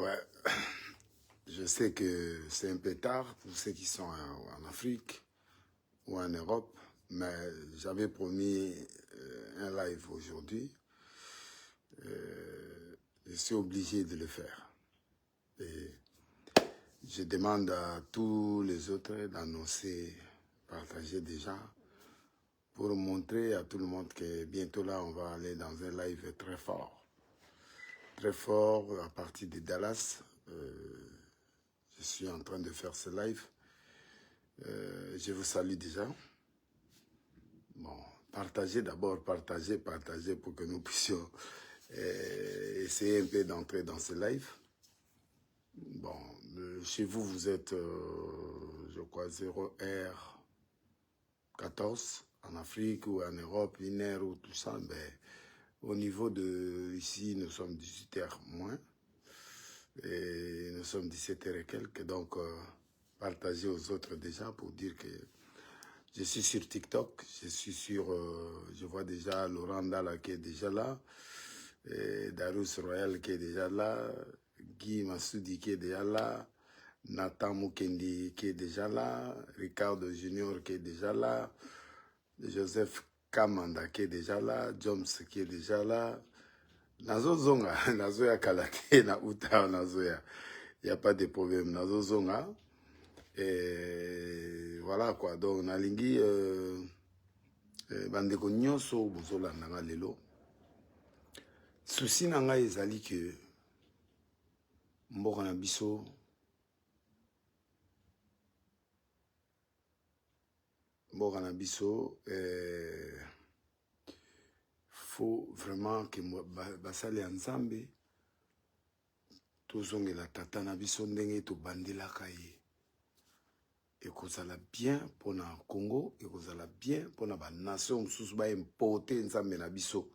Ouais, je sais que c'est un peu tard pour ceux qui sont en Afrique ou en Europe, mais j'avais promis un live aujourd'hui. Je suis obligé de le faire. Et je demande à tous les autres d'annoncer, partager déjà, pour montrer à tout le monde que bientôt là, on va aller dans un live très fort. Très fort à partir de Dallas. Je suis en train de faire ce live. Je vous salue déjà. Bon, partagez d'abord, partagez pour que nous puissions essayer un peu d'entrer dans ce live. Bon, chez vous, vous êtes, je crois, 0R14 en Afrique ou en Europe, 1h ou tout ça. Mais au niveau de ici, nous sommes 18h moins. Et nous sommes 17h et quelques. Donc, partagez aux autres déjà pour dire que je suis sur TikTok, je suis sur, je vois déjà Laurent Dalla qui est déjà là, et Darus Royal qui est déjà là, Guy Massoudi qui est déjà là, Nathan Mukendi qui est déjà là, Ricardo Junior qui est déjà là, Joseph Kamanda qui est déjà là, Joms qui est déjà là, Nazo Zonga, Nazo ya Kalate, na Uta, Nazo ya, il n'y a pas de problème, Nazo Zonga. Et voilà quoi, donc nalingi bandeko nyonso bozolanda nga lelo. Souci na nga ezali ke mboka na biso faut vraiment que basali ya Nzambe tozongela tata na biso ndenge tobandelaka ye. Ekozala bien pour na Congo, ekozala bien pour na ba nation mosusu ba importer Nzambe na biso.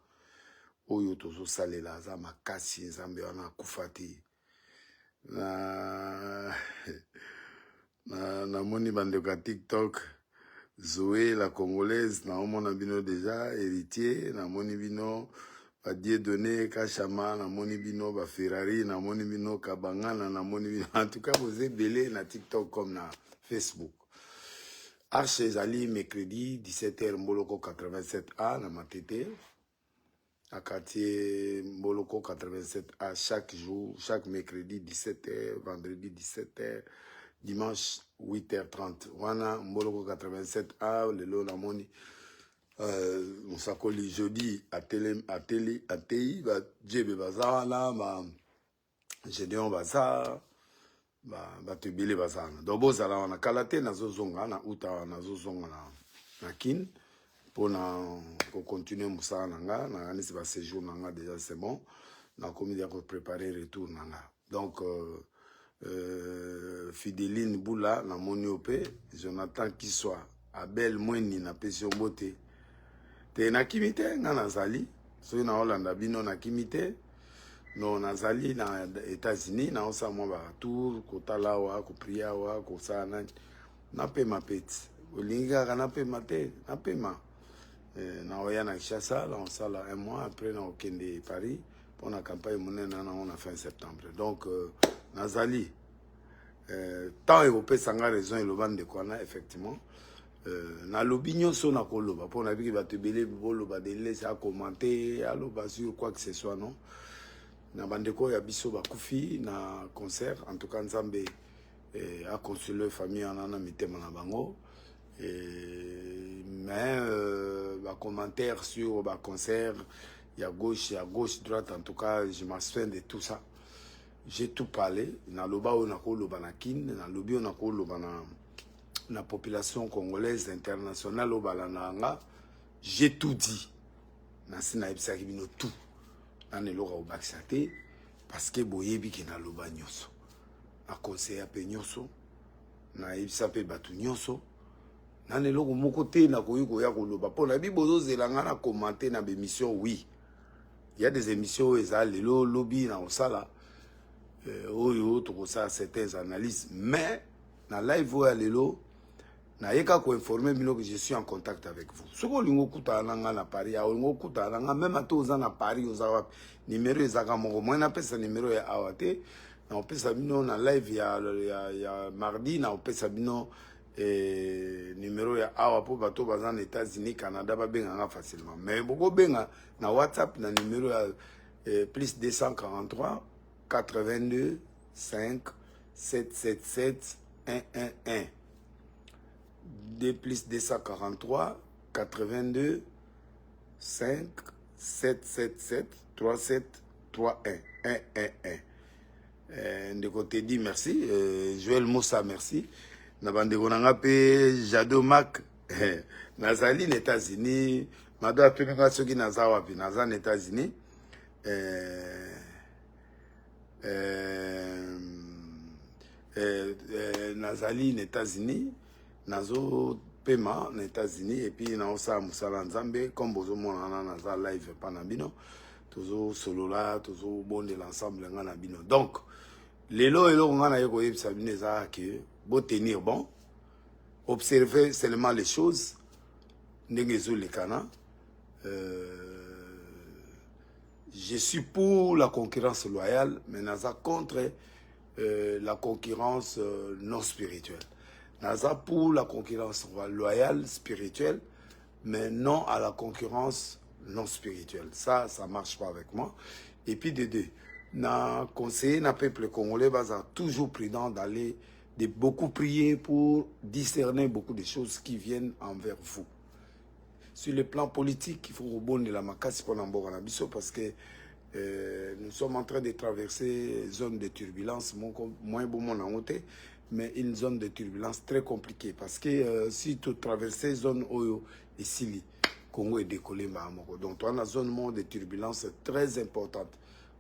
Oyo tozo salela za makasi Nzambe wana akufa te. Na moni bandeko ya TikTok, Zoé la Congolaise, na omona bino déjà héritier, na moni bino ba Dieudonné Kachama, na moni bino ba Ferrari, na moni bino Kabangana, na moni bino en tout cas vous êtes belé na TikTok comme na Facebook. Arche ezali mercredi 17h Mboloko 87A na Matete. À quartier Mboloko 87A chaque jour, chaque mercredi 17h, vendredi 17h, dimanche 8h30. Wana Mboloko 87A, le lo na moni Moussakoli jeudi à TI, ba Djebe Bazar là, ba Gédéon Bazar. Bato ebele bazana donc bozala wana kala te nazozonga na uta nazozonga na kin mpona kocontinue mosala na nga nakanisi baséjour na nga déjà c'est bon nakomi ya kopréparer retour na nga donc Fideline Bula namoni yo mpe Jonathan Kiswa Abel Mweni napesi yo mbote te nakimi te nga nazali soki naolanda bino nakimi te. Non, nazali na États-Unis, na osa mwa ba tour, kotala wa, kopria wa, kosana na pema peti. Olingi kaka na pema te, na pema. Na oya na Kinshasa, là on sala un mois après na okende Paris pour la campagne monnaie na on a fin septembre. Donc nazali tant européen sanga raison et le bande de kwana effectivement. Na lobi nyonso na koloba pour na biki ba te belé boloba de laisser à commenter, à loba sur quoi que ce soit non. Na bandeko ya biso bakufi na concert en tout cas Nzambe a consolé famille anana mitema na bango mais ba commentaire sur ba concert ya gauche droite en tout cas je m'abstiens de tout ça. J'ai tout parlé na loba o na ko loba na kin na lobi o na ko loba na population congolaise internationale o balana nga j'ai tout dit na sina ebisa kibino tout. Nane loka obakisa te parce que boyebi ke na loba nyonso na conseil pe nyonso na ebisa pe batu nyonso nane loko moko te na koyiko ya koloba pona bi bozo zelanga na commenter na émission oui il y a des émissions eza lelo lobby na osala oyo to kosa certaines analyses mais na live ya lelo na yeka ko informer bino que je suis en contact avec vous. Soko lingo kuta nanga na Paris, a lingo kuta nanga même ato za na Paris oza numéro ezaka moko moi na pesa numéro ya awate na opesa bino na live ya mardi na opesa bino numéro ya awa po bato baza na États-Unis Canada babenganga facilement mais boko benga na WhatsApp na numéro ya plus 243 82 5 777 111 2 plus 243 82 5 777 37 31 111 ndeko te dit merci Joël Moussa merci na bandeko nanga pe Jado Mac nazali na États-Unis mado apemenga soki naza wapi naza na États-Unis nazali na États-Unis nazo pema na États-Unis et puis na osala musala nzambe comme bozomona naza live pa na bino tozo solola tozo bonde l'ensemble nga na bino donc lelo eloko nga na ye koyebisa bino eza ke bo tenir bon observer seulement les choses ndenge ezolekana je suis pour la concurrence loyale mais naza contre la concurrence non spirituelle. Naza pour la concurrence loyale, spirituelle, mais non à la concurrence non spirituelle. Ça marche pas avec moi. Et puis de deux, na conseiller na peuple congolais va toujours prudent d'aller, de beaucoup prier pour discerner beaucoup de choses qui viennent envers vous. Sur le plan politique, il faut rebondir la makasi pour n'emborder la biso parce que nous sommes en train de traverser une zone de turbulence, moins bon mon côté, mais une zone de turbulence très compliquée parce que si tu traverses une zone Oyo et Sili, Congo est décollé, donc tu as une zone de turbulence très importante.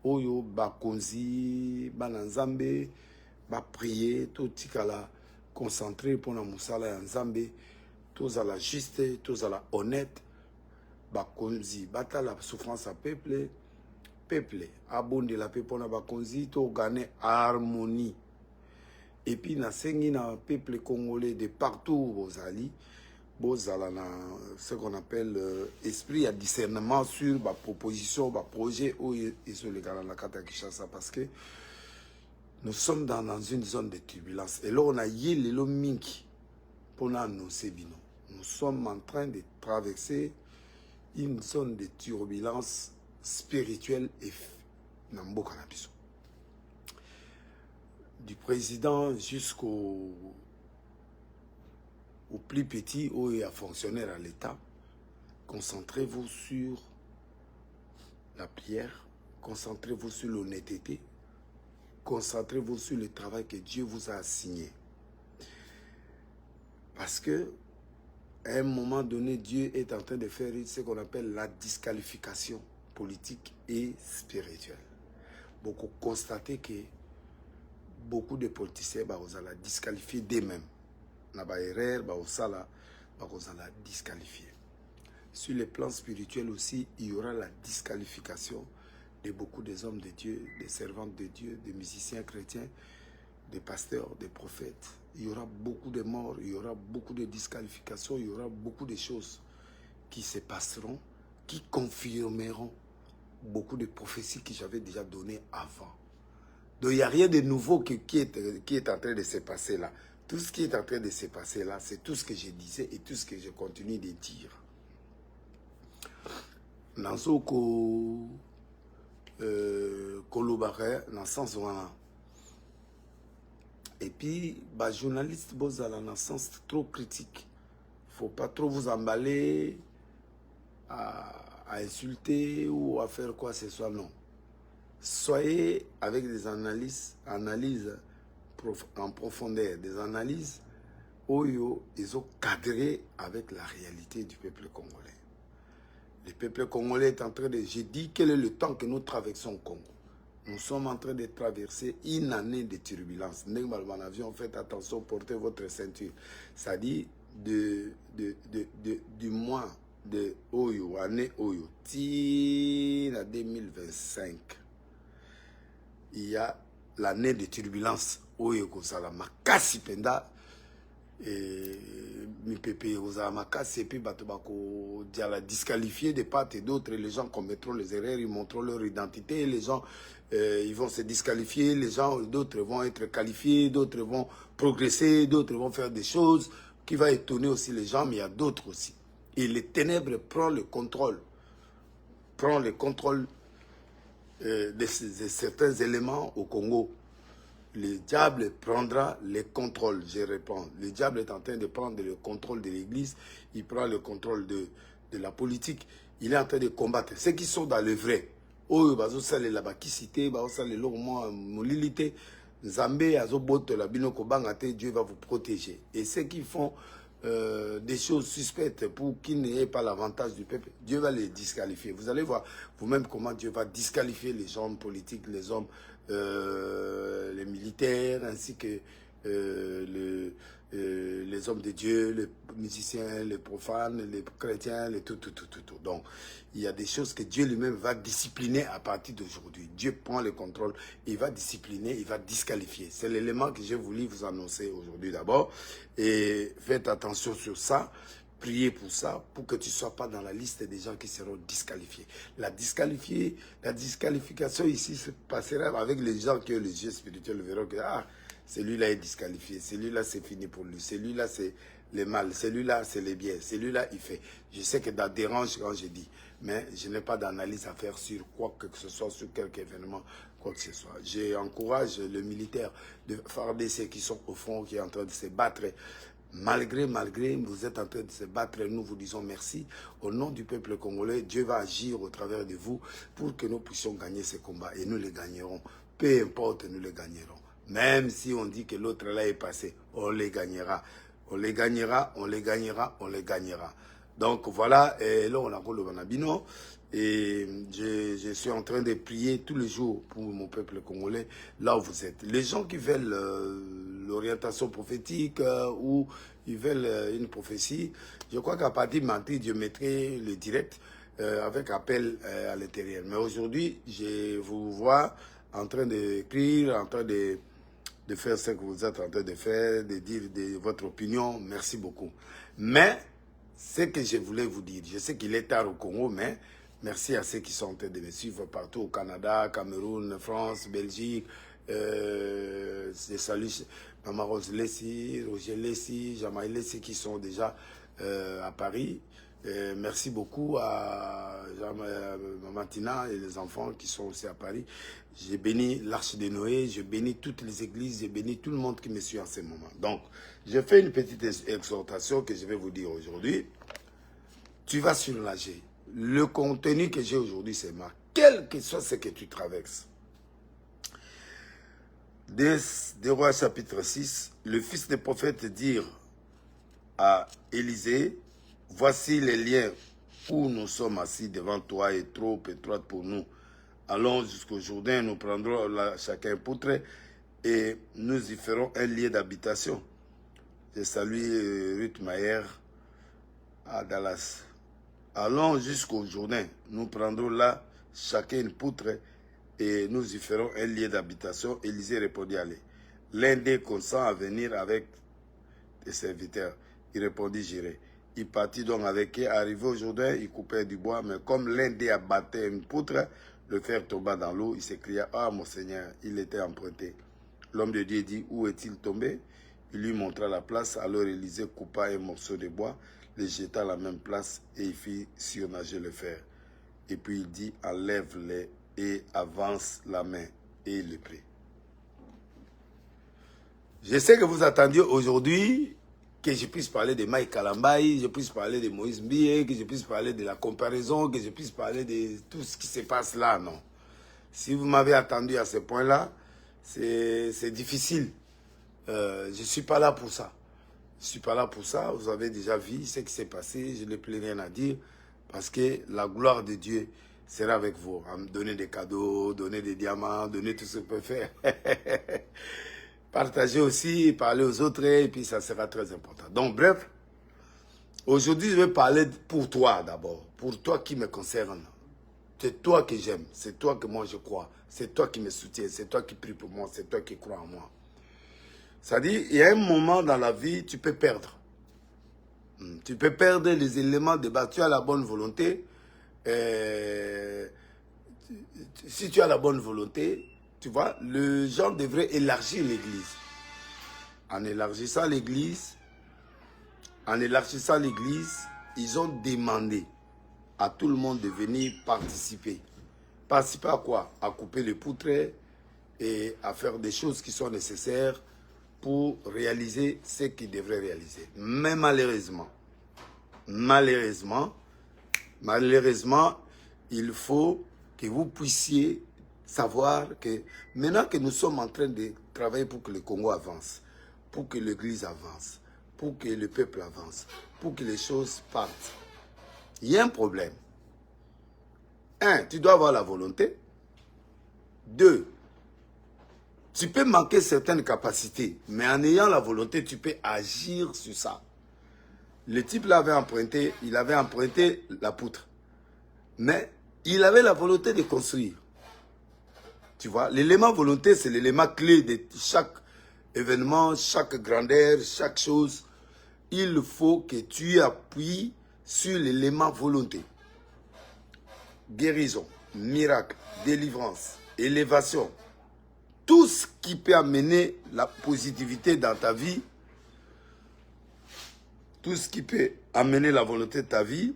Oyo, Bakonzi, Bananzambe, ba prier, tout tikala concentré pour la musala Nzambe, tous à la juste, tous à la honnête, Bakonzi, bata la souffrance à peuple. Peuple, abonde la peuple na bakonzi to gagner harmonie. Et puis na sengi na peuple congolais de partout bozali, bozala na ce qu'on appelle esprit à discernement sur ba proposition, ba projet ou iso le gala na kata Kinshasa parce que nous sommes dans une zone de turbulence et là on a yé le mingi pour annoncer bino. Nous sommes en train de traverser une zone de turbulence spirituel et Nambo Kanabiso. Du président jusqu'au plus petit ou à fonctionnaire à l'État, concentrez-vous sur la prière, concentrez-vous sur l'honnêteté, concentrez-vous sur le travail que Dieu vous a assigné. Parce que à un moment donné, Dieu est en train de faire ce qu'on appelle la disqualification politique et spirituelle. Beaucoup constaté que beaucoup de politiciens la disqualifier d'eux-mêmes. Na ba erreur la disqualifier. Sur le plan spirituel aussi, il y aura la disqualification de beaucoup des hommes de Dieu, des servantes de Dieu, des musiciens chrétiens, des pasteurs, des prophètes. Il y aura beaucoup de morts, il y aura beaucoup de disqualifications, il y aura beaucoup de choses qui se passeront, qui confirmeront beaucoup de prophéties que j'avais déjà données avant. Donc il n'y a rien de nouveau qui est en train de se passer là. Tout ce qui est en train de se passer là, c'est tout ce que je disais et tout ce que je continue de dire. Nansoko Kolobare, dans le sens voilà. Et puis, bah, journaliste, vous avez un sens trop critique. Il ne faut pas trop vous emballer à insulter ou à faire quoi que ce soit, non. Soyez avec des analyses en profondeur, des analyses où ils ont cadré avec la réalité du peuple congolais. Le peuple congolais est en train de... J'ai dit quel est le temps que nous traversons au Congo. Nous sommes en train de traverser une année de turbulence. Faites attention, portez votre ceinture. C'est-à-dire du mois de Oyo, année Oyo, à 2025. Il y a l'année de turbulence Oyo Kosala Makasi Penda. et mipepe ozamaka c'est puis batobako diala disqualifier de part et d'autre, les gens commettront les erreurs, ils montreront leur identité, les gens ils vont se disqualifier, les gens d'autres vont être qualifiés, d'autres vont progresser, d'autres vont faire des choses qui va étonner aussi les gens, mais il y a d'autres aussi. Et les ténèbres prend le contrôle de certains éléments au Congo. Le diable prendra le contrôle, je réponds. Le diable est en train de prendre le contrôle de l'église, il prend le contrôle de la politique, il est en train de combattre. Ceux qui sont dans le vrai, Dieu va vous protéger. Et ceux qui font des choses suspectes pour qu'ils n'aient pas l'avantage du peuple, Dieu va les disqualifier. Vous allez voir vous-même comment Dieu va disqualifier les hommes politiques, les hommes, les militaires, ainsi que les hommes de Dieu, les musiciens, les profanes, les chrétiens, les tout. Donc, il y a des choses que Dieu lui-même va discipliner à partir d'aujourd'hui. Dieu prend le contrôle, il va discipliner, il va disqualifier. C'est l'élément que j'ai voulu vous annoncer aujourd'hui d'abord. Et faites attention sur ça. Priez pour ça, pour que tu ne sois pas dans la liste des gens qui seront disqualifiés. La disqualification ici se passera avec les gens qui ont les yeux spirituels, verront que celui-là est disqualifié, celui-là c'est fini pour lui, celui-là c'est le mal, celui-là c'est les biens, celui-là il fait. Je sais que ça dérange quand je dis, mais je n'ai pas d'analyse à faire sur quoi que ce soit, sur quelque événement, quoi que ce soit. J'encourage le militaire de FARDC qui sont au front, qui est en train de se battre. Malgré, vous êtes en train de se battre, nous vous disons merci. Au nom du peuple congolais, Dieu va agir au travers de vous pour que nous puissions gagner ces combats. Et nous les gagnerons. Peu importe, nous les gagnerons. Même si on dit que l'autre là est passé, on les gagnera. On les gagnera, on les gagnera, on les gagnera. Donc voilà, et là on a le Banabino. Et je suis en train de prier tous les jours pour mon peuple congolais, là où vous êtes. Les gens qui veulent l'orientation prophétique ou ils veulent une prophétie, je crois qu'à partir de mardi, je mettrai le direct avec appel à l'intérieur. Mais aujourd'hui, je vous vois en train d'écrire, en train de faire ce que vous êtes en train de faire, de dire votre opinion. Merci beaucoup. Mais ce que je voulais vous dire, je sais qu'il est tard au Congo, mais merci à ceux qui sont en train de me suivre partout au Canada, Cameroun, France, Belgique. Je salue Maman Rose Lessi, Roger Lessi, Jamaï Lessi qui sont déjà à Paris. Merci beaucoup à Maman Tina et les enfants qui sont aussi à Paris. J'ai béni l'Arche de Noé, je bénis toutes les églises, j'ai béni tout le monde qui me suit en ce moment. Donc, je fais une petite exhortation que je vais vous dire aujourd'hui. Tu vas surnager. Le contenu que j'ai aujourd'hui, c'est marqué. Quel que soit ce que tu traverses. Des Rois chapitre 6, le fils des prophètes dit à Élisée, voici les liens où nous sommes assis devant toi est trop étroite pour nous. Allons jusqu'au Jourdain, nous prendrons là chacun poutre et nous y ferons un lieu d'habitation. Je salue Ruth Mayer à Dallas. Allons jusqu'au Jourdain, nous prendrons là chacun une poutre et nous y ferons un lieu d'habitation. Élisée répondit, allez. L'un d'eux consent à venir avec des serviteurs. Il répondit, j'irai. Il partit donc avec eux. Arrivé au Jourdain, il coupait du bois, mais comme l'un d'eux abattait une poutre, le fer tomba dans l'eau. Il s'écria, ah mon Seigneur, il était emprunté. L'homme de Dieu dit, où est-il tombé? Il lui montra la place. Alors Élisée coupa un morceau de bois, le jeta à la même place et il fit surnager le fer. Et puis il dit, enlève-les et avance la main. Et il le prit. Je sais que vous attendiez aujourd'hui que je puisse parler de Mike Kalambaï, je puisse parler de Moïse Mbie, que je puisse parler de la comparaison, que je puisse parler de tout ce qui se passe là, non. Si vous m'avez attendu à ce point-là, c'est difficile. Je ne suis pas là pour ça. Je ne suis pas là pour ça. Vous avez déjà vu ce qui s'est passé. Je n'ai plus rien à dire. Parce que la gloire de Dieu sera avec vous. À me donner des cadeaux, donner des diamants, donner tout ce qu'on peut faire. Partagez aussi, parler aux autres, et puis ça sera très important. Donc, bref, aujourd'hui, je vais parler pour toi d'abord. Pour toi qui me concerne. C'est toi que j'aime. C'est toi que moi je crois. C'est toi qui me soutiens. C'est toi qui prie pour moi. C'est toi qui crois en moi. C'est-à-dire, il y a un moment dans la vie, tu peux perdre. Tu peux perdre les éléments de base. Tu as la bonne volonté. Si tu as la bonne volonté, tu vois, les gens devraient élargir l'église. En élargissant l'église, ils ont demandé à tout le monde de venir participer. Participer à quoi? À couper les poutres et à faire des choses qui sont nécessaires pour réaliser ce qu'ils devraient réaliser. Mais malheureusement, il faut que vous puissiez savoir que maintenant que nous sommes en train de travailler pour que le Congo avance, pour que l'Église avance, pour que le peuple avance, pour que les choses partent, il y a un problème. 1, tu dois avoir la volonté. 2, tu peux manquer certaines capacités, mais en ayant la volonté, tu peux agir sur ça. Le type là il avait emprunté la poutre. Mais il avait la volonté de construire. Tu vois, l'élément volonté, c'est l'élément clé de chaque événement, chaque grandeur, chaque chose. Il faut que tu appuies sur l'élément volonté. Guérison, miracle, délivrance, élévation. Tout ce qui peut amener la positivité dans ta vie, tout ce qui peut amener la volonté de ta vie,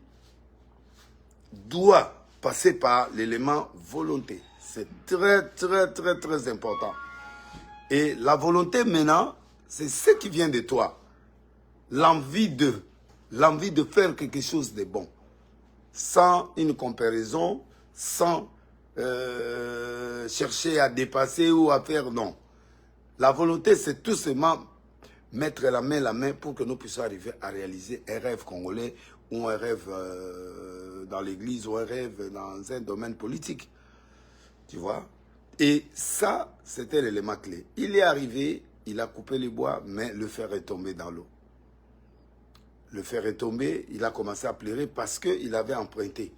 doit passer par l'élément volonté. C'est très, très, très, très important. Et la volonté maintenant, c'est ce qui vient de toi. L'envie de faire quelque chose de bon. Sans une comparaison, sans chercher à dépasser ou à faire, non. La volonté, c'est tout simplement mettre la main pour que nous puissions arriver à réaliser un rêve congolais ou un rêve dans l'église ou un rêve dans un domaine politique. Tu vois? Et ça, c'était l'élément clé. Il est arrivé, il a coupé les bois, mais le fer est tombé dans l'eau. Le fer est tombé, il a commencé à pleurer parce qu'il avait emprunté.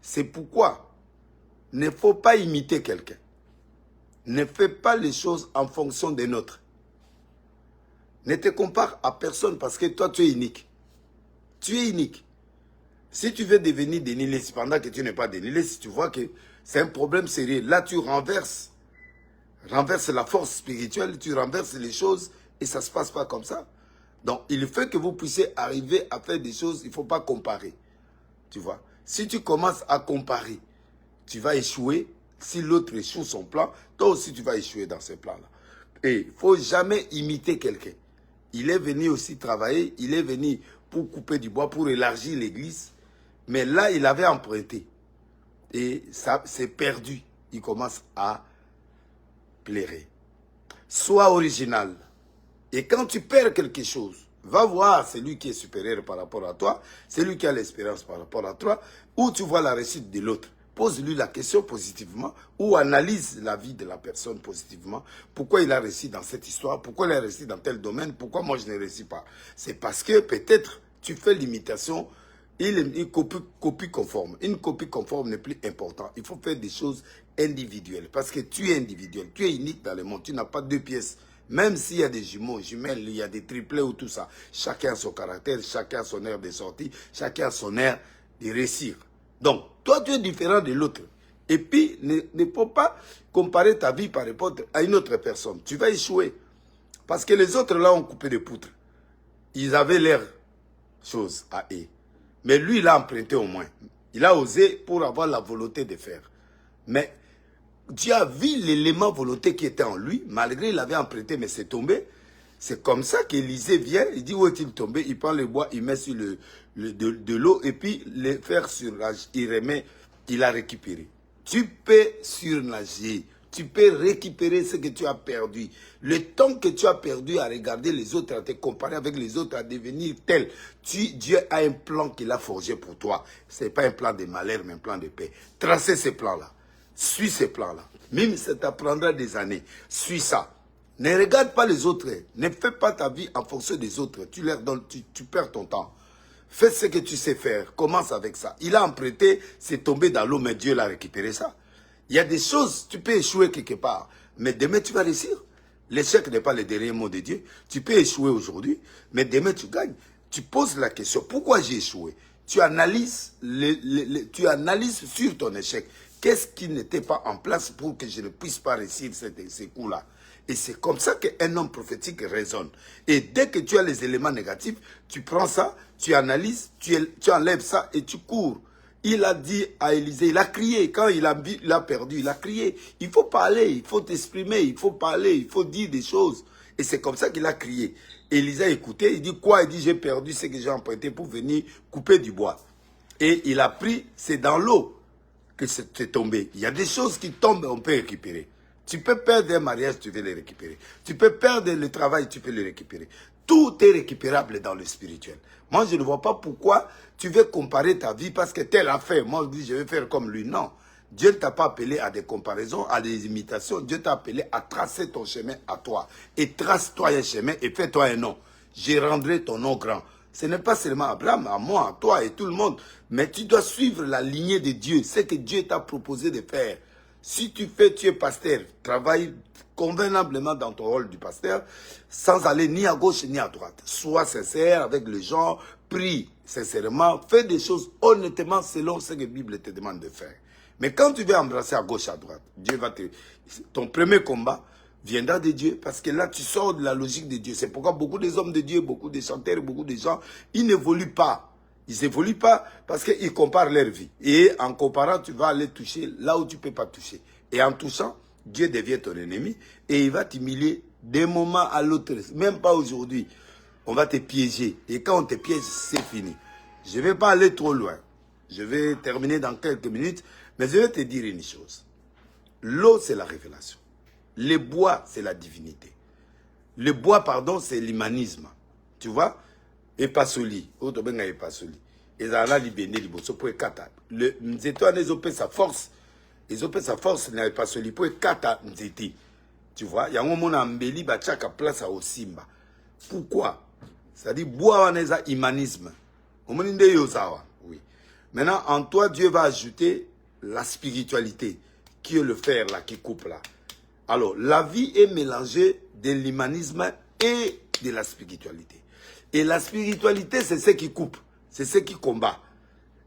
C'est pourquoi il ne faut pas imiter quelqu'un. Ne fais pas les choses en fonction des nôtres. Ne te compare à personne parce que toi, tu es unique. Tu es unique. Si tu veux devenir déniliste pendant que tu n'es pas déniliste, tu vois que c'est un problème sérieux. Là, tu renverses la force spirituelle, tu renverses les choses et ça ne se passe pas comme ça. Donc, il faut que vous puissiez arriver à faire des choses, il ne faut pas comparer. Tu vois? Si tu commences à comparer, tu vas échouer. Si l'autre échoue son plan, toi aussi tu vas échouer dans ce plan-là. Et il ne faut jamais imiter quelqu'un. Il est venu aussi travailler, il est venu pour couper du bois, pour élargir l'église. Mais là, il avait emprunté. Et ça, c'est perdu. Il commence à pleurer. Sois original. Et quand tu perds quelque chose, va voir celui qui est supérieur par rapport à toi, celui qui a l'expérience par rapport à toi, ou tu vois la réussite de l'autre. Pose-lui la question positivement ou analyse la vie de la personne positivement. Pourquoi il a réussi dans cette histoire? Pourquoi il a réussi dans tel domaine? Pourquoi moi je ne réussis pas? C'est parce que peut-être tu fais l'imitation, une copie conforme. Une copie conforme n'est plus importante. Il faut faire des choses individuelles parce que tu es individuel. Tu es unique dans le monde. Tu n'as pas deux pièces. Même s'il y a des jumeaux, jumelles, il y a des triplés ou tout ça. Chacun a son caractère, chacun a son air de sortie, chacun a son air de réussir. Donc, toi, tu es différent de l'autre. Et puis, ne faut pas comparer ta vie par rapport à une autre personne. Tu vas échouer. Parce que les autres, là, ont coupé des poutres. Ils avaient leur chose à eux. Mais lui, il a emprunté au moins. Il a osé pour avoir la volonté de faire. Mais Dieu a vu l'élément volonté qui était en lui. Malgré il avait emprunté, mais c'est tombé. C'est comme ça qu'Élisée vient, il dit où est-il tombé? Il prend le bois, il met sur de l'eau et puis le fer surnager, il remet, il a récupéré. Tu peux surnager, tu peux récupérer ce que tu as perdu. Le temps que tu as perdu à regarder les autres, à te comparer avec les autres, à devenir tel, Dieu a un plan qu'il a forgé pour toi. Ce n'est pas un plan de malheur, mais un plan de paix. Tracez ce plan-là, suis ce plan-là. Même si ça t'apprendra des années, suis ça. Ne regarde pas les autres. Ne fais pas ta vie en fonction des autres. Tu leur donnes, tu perds ton temps. Fais ce que tu sais faire. Commence avec ça. Il a emprunté, c'est tombé dans l'eau, mais Dieu l'a récupéré ça. Il y a des choses, tu peux échouer quelque part. Mais demain, tu vas réussir. L'échec n'est pas le dernier mot de Dieu. Tu peux échouer aujourd'hui, mais demain tu gagnes. Tu poses la question, pourquoi j'ai échoué? Tu analyses, tu analyses sur ton échec. Qu'est-ce qui n'était pas en place pour que je ne puisse pas réussir ces coups-là? Et c'est comme ça qu'un homme prophétique raisonne. Et dès que tu as les éléments négatifs, tu prends ça, tu analyses, tu enlèves ça et tu cours. Il a dit à Élisée, il a crié. Quand il a perdu, il a crié. Il faut parler, il faut t'exprimer, il faut parler, il faut dire des choses. Et c'est comme ça qu'il a crié. Élisée a écouté, il dit quoi? Il dit, j'ai perdu ce que j'ai emprunté pour venir couper du bois. Et il a pris, c'est dans l'eau que c'est tombé. Il y a des choses qui tombent, on peut récupérer. Tu peux perdre un mariage, tu veux le récupérer. Tu peux perdre le travail, tu peux le récupérer. Tout est récupérable dans le spirituel. Moi, je ne vois pas pourquoi tu veux comparer ta vie parce que tel a fait. Moi, je dis, je vais faire comme lui. Non. Dieu ne t'a pas appelé à des comparaisons, à des imitations. Dieu t'a appelé à tracer ton chemin à toi. Et trace-toi un chemin et fais-toi un nom. Je rendrai ton nom grand. Ce n'est pas seulement Abraham, à moi, à toi et tout le monde. Mais tu dois suivre la lignée de Dieu. C'est ce que Dieu t'a proposé de faire. Si tu es pasteur, travaille convenablement dans ton rôle du pasteur, sans aller ni à gauche ni à droite. Sois sincère avec les gens, prie sincèrement, fais des choses honnêtement selon ce que la Bible te demande de faire. Mais quand tu veux embrasser à gauche, à droite, Dieu va te... Ton premier combat viendra de Dieu, parce que là, tu sors de la logique de Dieu. C'est pourquoi beaucoup des hommes de Dieu, beaucoup des chanteurs, beaucoup de gens, ils n'évoluent pas. Ils n'évoluent pas parce qu'ils comparent leur vie. Et en comparant, tu vas aller toucher là où tu ne peux pas toucher. Et en touchant, Dieu devient ton ennemi et il va t'humilier d'un moment à l'autre. Même pas aujourd'hui. On va te piéger. Et quand on te piège, c'est fini. Je ne vais pas aller trop loin. Je vais terminer dans quelques minutes. Mais je vais te dire une chose. L'eau, c'est la révélation. Le bois, c'est la divinité. Le bois, pardon, c'est l'humanisme. Tu vois? Et pas soli. Autre ben et pas soli. Et ça là libéné liboso pour kata. Le nzeto anezope sa force. Ils ont sa force n'est pas soli pour kata nzeti. Tu vois? Il y a un moment ambeli ba chaka place à Osimba. Pourquoi? C'est-à-dire bois aneza humanisme. Omoninde yosawa. Oui. Maintenant en toi Dieu va ajouter la spiritualité qui est le fer là qui coupe là. Alors la vie est mélangée de l'humanisme et de la spiritualité. Et la spiritualité, c'est ce qui coupe, c'est ce qui combat.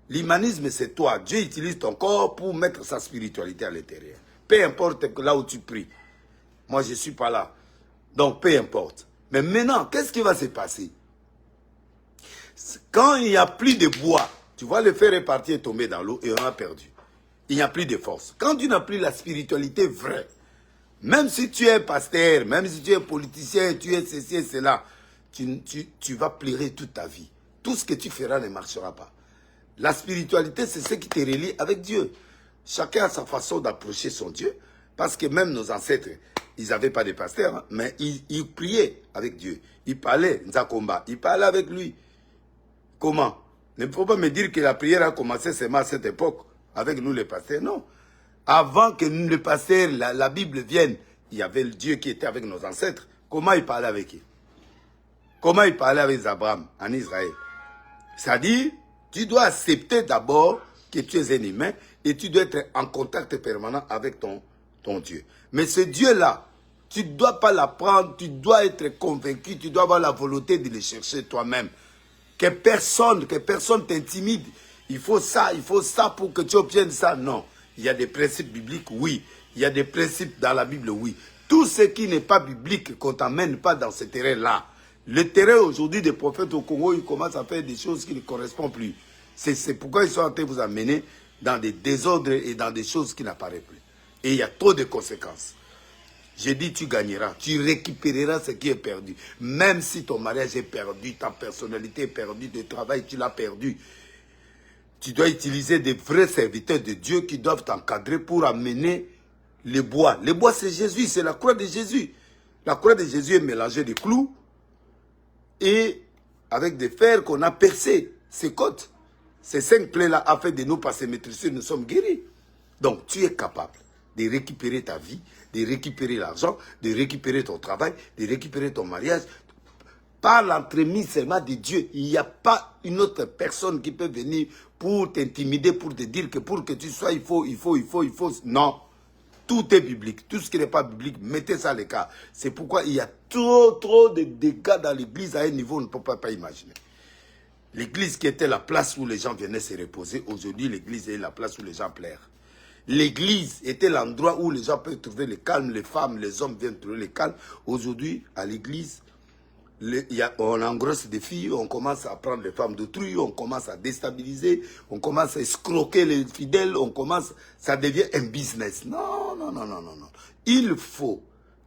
L'humanisme, c'est toi. Dieu utilise ton corps pour mettre sa spiritualité à l'intérieur. Peu importe là où tu pries. Moi, je ne suis pas là. Donc, peu importe. Mais maintenant, qu'est-ce qui va se passer? Quand il n'y a plus de bois, tu vois le fer est parti et tomber dans l'eau et on a perdu. Il n'y a plus de force. Quand tu n'as plus la spiritualité vraie, même si tu es pasteur, même si tu es politicien, tu es ceci et cela, tu vas pleurer toute ta vie. Tout ce que tu feras ne marchera pas. La spiritualité, c'est ce qui te relie avec Dieu. Chacun a sa façon d'approcher son Dieu. Parce que même nos ancêtres, ils n'avaient pas de pasteur, hein, mais ils priaient avec Dieu. Ils parlaient, Nzakomba, ils parlaient avec lui. Comment? Ne faut pas me dire que la prière a commencé seulement à cette époque, avec nous les pasteurs. Non. Avant que nous les pasteurs, la Bible vienne, il y avait le Dieu qui était avec nos ancêtres. Comment il parlait avec eux? Comment il parlait avec Abraham en Israël? C'est-à-dire, tu dois accepter d'abord que tu es un humain et tu dois être en contact permanent avec ton Dieu. Mais ce Dieu-là, tu ne dois pas l'apprendre, tu dois être convaincu, tu dois avoir la volonté de le chercher toi-même. Que personne t'intimide. Il faut ça pour que tu obtiennes ça. Non. Il y a des principes bibliques, oui. Il y a des principes dans la Bible, oui. Tout ce qui n'est pas biblique, qu'on ne t'amène pas dans ce terrain-là. Le terrain aujourd'hui des prophètes au Congo, ils commencent à faire des choses qui ne correspondent plus. C'est pourquoi ils sont en train de vous amener dans des désordres et dans des choses qui n'apparaissent plus. Et il y a trop de conséquences. J'ai dit tu gagneras, tu récupéreras ce qui est perdu. Même si ton mariage est perdu, ta personnalité est perdue, ton travail tu l'as perdu. Tu dois utiliser des vrais serviteurs de Dieu qui doivent t'encadrer pour amener le bois. Le bois c'est Jésus, c'est la croix de Jésus. La croix de Jésus est mélangée de clous et avec des fers qu'on a percés, ces côtes. Ces 5 plaies-là a fait de nous passer maîtriser, nous sommes guéris. Donc tu es capable de récupérer ta vie, de récupérer l'argent, de récupérer ton travail, de récupérer ton mariage. Par l'entremise seulement de Dieu, il n'y a pas une autre personne qui peut venir pour t'intimider, pour te dire que pour que tu sois, il faut. Non. Tout est biblique. Tout ce qui n'est pas biblique, mettez ça à l'écart. C'est pourquoi il y a trop de dégâts dans l'église à un niveau, on ne peut pas imaginer. L'église qui était la place où les gens venaient se reposer, aujourd'hui l'église est la place où les gens pleurent. L'église était l'endroit où les gens peuvent trouver le calme, les femmes, les hommes viennent trouver le calme. Aujourd'hui, à l'église, on engrosse des filles, on commence à prendre les femmes d'autrui, on commence à déstabiliser, on commence à escroquer les fidèles, ça devient un business. Non. Il faut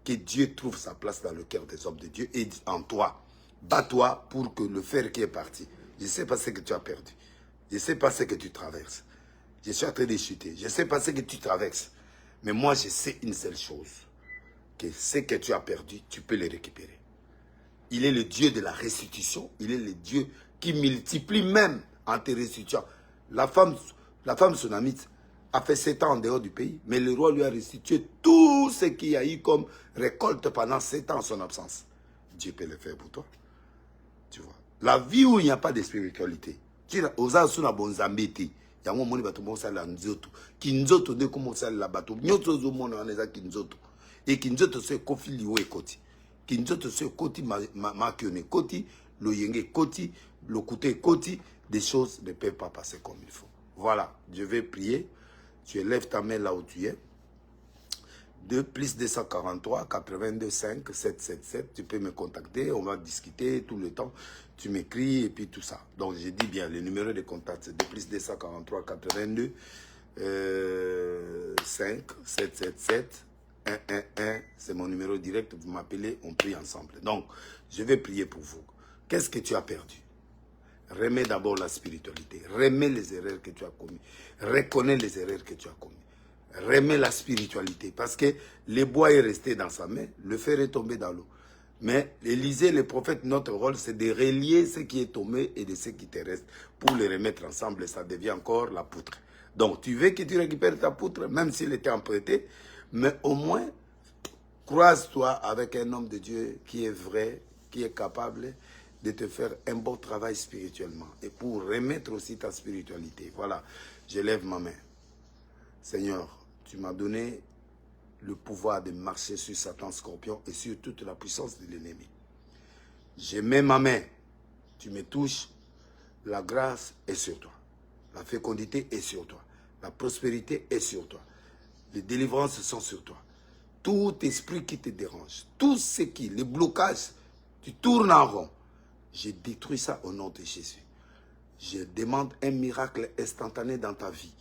que Dieu trouve sa place dans le cœur des hommes de Dieu et en toi. Bats-toi pour que le fer qui est parti. Je ne sais pas ce que tu as perdu. Je ne sais pas ce que tu traverses. Je suis en train de chuter. Je ne sais pas ce que tu traverses. Mais moi, je sais une seule chose. Que ce que tu as perdu, tu peux le récupérer. Il est le Dieu de la restitution. Il est le Dieu qui multiplie même en te restituant. La femme tsunamite a fait 7 ans en dehors du pays, mais le roi lui a restitué tout ce qu'il y a eu comme récolte pendant 7 ans en son absence. Dieu peut le faire pour toi. Tu vois. La vie où il n'y a pas de spiritualité. Oza bonzambeti. Yango moni bato mosala nzoto. Kinzoto de ko mosala bato. Nyoto zo mona aneza kinzoto. Et kinzoto se kofi liwe koti. Kinzoto se koti makione koti, le yenge koti, le côté koti, des choses ne peuvent pas passer comme il faut. Voilà, je vais prier. Tu élèves ta main là où tu es. De plus 243 82 5 777, tu peux me contacter, on va discuter tout le temps, tu m'écris et puis tout ça. Donc j'ai dit bien, le numéro de contact c'est de plus 243 82 5 777 111, c'est mon numéro direct, vous m'appelez, on prie ensemble. Donc je vais prier pour vous. Qu'est-ce que tu as perdu? Remets d'abord la spiritualité, remets les erreurs que tu as commises, reconnais les erreurs que tu as commises. Remets la spiritualité. Parce que le bois est resté dans sa main, le fer est tombé dans l'eau. Mais Élisée, le prophète, notre rôle, c'est de relier ce qui est tombé et de ce qui te reste pour les remettre ensemble. Et ça devient encore la poutre. Donc, tu veux que tu récupères ta poutre, même s'il était emprunté, mais au moins, croise-toi avec un homme de Dieu qui est vrai, qui est capable de te faire un bon travail spirituellement. Et pour remettre aussi ta spiritualité. Voilà, je lève ma main. Seigneur, tu m'as donné le pouvoir de marcher sur Satan, Scorpion et sur toute la puissance de l'ennemi. Je mets ma main, tu me touches, la grâce est sur toi. La fécondité est sur toi. La prospérité est sur toi. Les délivrances sont sur toi. Tout esprit qui te dérange, tout ce qui, les blocages, tu tournes en rond. Je détruis ça au nom de Jésus. Je demande un miracle instantané dans ta vie.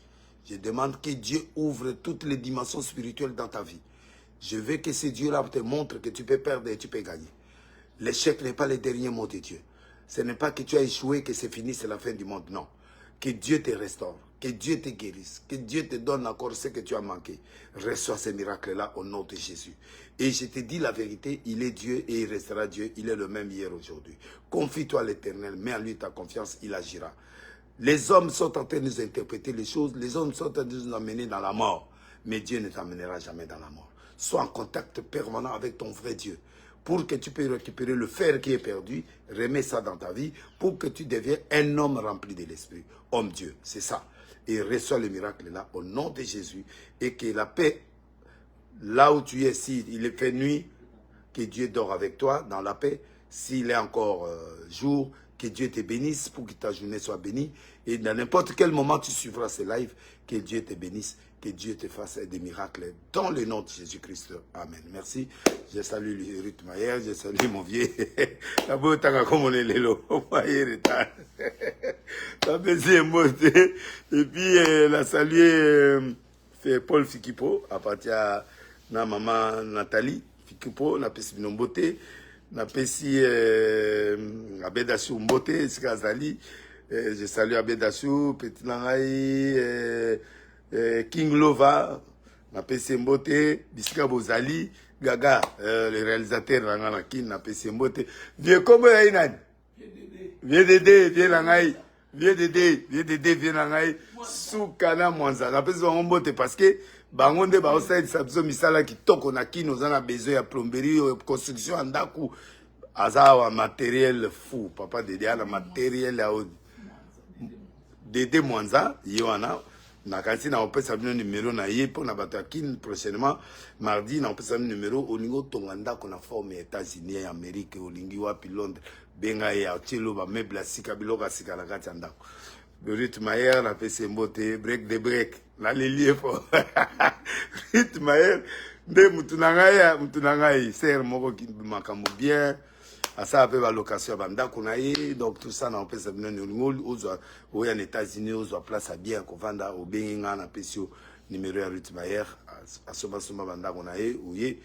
Je demande que Dieu ouvre toutes les dimensions spirituelles dans ta vie. Je veux que ce Dieu-là te montre que tu peux perdre et tu peux gagner. L'échec n'est pas le dernier mot de Dieu. Ce n'est pas que tu as échoué, que c'est fini, c'est la fin du monde. Non. Que Dieu te restaure, que Dieu te guérisse, que Dieu te donne encore ce que tu as manqué. Reçois ces miracles-là au nom de Jésus. Et je te dis la vérité, il est Dieu et il restera Dieu. Il est le même hier, aujourd'hui. Confie-toi à l'Éternel, mets en lui ta confiance, il agira. Les hommes sont en train de nous interpréter les choses, les hommes sont en train de nous amener dans la mort. Mais Dieu ne t'amènera jamais dans la mort. Sois en contact permanent avec ton vrai Dieu. Pour que tu puisses récupérer le fer qui est perdu, remets ça dans ta vie, pour que tu deviennes un homme rempli de l'Esprit. Homme Dieu, c'est ça. Et reçois le miracle là, au nom de Jésus. Et que la paix, là où tu es, s'il est fait nuit, que Dieu dort avec toi dans la paix. S'il est encore jour, que Dieu te bénisse pour que ta journée soit bénie. Et dans n'importe quel moment tu suivras ce live, que Dieu te bénisse, que Dieu te fasse des miracles dans le nom de Jésus-Christ. Amen. Merci. Je salue Ruth Mayer, je salue mon vieux. La beauté comme on est lélo. Et puis la saluer Paul Fikipo, à partir de maman Nathalie Fikipo, la pesi Binombote. Na pesi Abedassou Mbote, Sikazali, je salue Abedassou, Petit Langai, King Lova, na pesi Mbote, Bisika Bozali, Gaga, le réalisateur Ranganakin, na pesi Mbote. Vieux comment y'a une Vieux Dédé, vieux Langai, vieux Dédé, vieux Langai, Soukana Mwanza. Na pesi Mbote parce que bangonde ba osai sabzo misala kitoko na kino zana besoin ya plomberie construction andaku azawa matériel fou papa Dédé ala matériel ya Dédé Mwanza yona Nakasi na opesa bino numéro na ye pour na bato kin prochainement mardi na opesa numéro olingo tonganda kona forme États-Unis et Amérique olingi wapi Londres benga ya tshelo ba meuble sika biloko sika la kati ndako rythme hier na pese mbote break de break na lelie fo rythme hier nde mutunanga ser moko ki makambo bien asa ape ba location ba ndako na ye donc tout ça na opesa bino olingo ozwa oya na États-Unis ozwa place à bien kovanda obenga na pesio numéro ya rythme hier asoma bandako na ye oye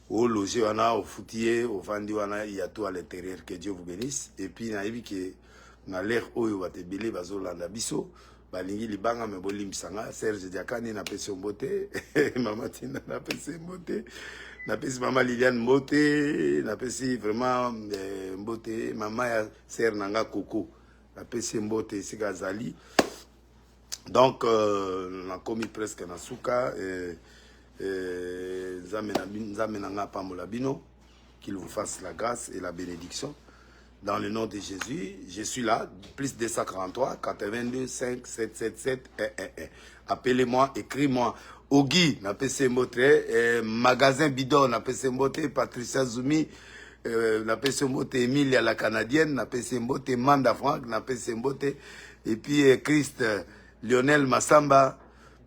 au loger wana au foutier au vandi wana il y a tout à l'intérieur. Que Dieu vous bénisse. Et puis na yebi que na l'air oyo batebele bazolanda biso balingi libanga me bolimsanga Serge Diakani na pesi mbote mama Tina na pesi mbote na pesi mama Liliane mbote na pesi vraiment mbote mama ya Ser nanga Coco na pesi mbote sika zali. Donc on a commis presque na suka qu'il vous fasse la grâce et la bénédiction. Dans le nom de Jésus, je suis là, plus 243 82 5 777 111. Appelez-moi, écris-moi. Ogi, na PC Mbote, magasin Bidon, na PC Mbote, Patricia Zoumi, na PC Mbote, Emilia la Canadienne, na PC Mbote, Manda Franck, na PC Mbote, et puis Christ, Lionel Massamba,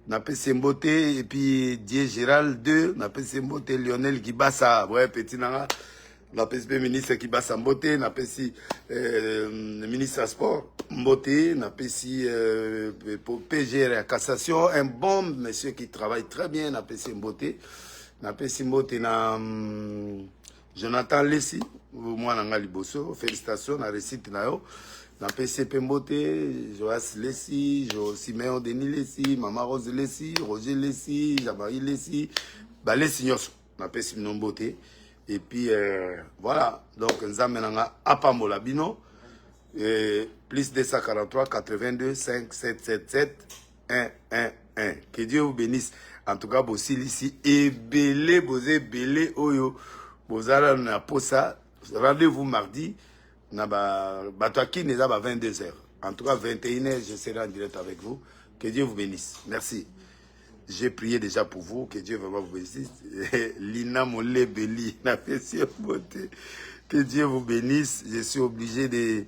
na PC Mbote, et puis Die Gérald 2, na PC Mbote, Lionel Kibasa, ouais, petit nanga, na PC ministre Kibasa Mbote, na PC ministre Sport Mbote, na PC PGR à Cassation, un bon monsieur qui travaille très bien, na PC Mbote, na PC Mbote, na Jonathan Lessi, moi nanga liboso, félicitations, na récite na yo. Na PCP Mbote, Joas Lessi, Siméon Denis Lessi, Maman Rose Lessi, Roger Lessi, Jabari Lessi, bah Lessi Nyos, na PCP Mbote. Et puis voilà, donc nous avons Apambola Bino, plus 243 82 5 777 111. Que Dieu vous bénisse. En tout cas, bossi ici et belé, bosé belé oyo, bozala na posa. Rendez-vous mardi. Batouaki n'est pas 22h. En tout cas, 21h, je serai en direct avec vous. Que Dieu vous bénisse. Merci. J'ai prié déjà pour vous. Que Dieu vraiment vous bénisse. Lina Molé Beli, que Dieu vous bénisse. Je suis obligé de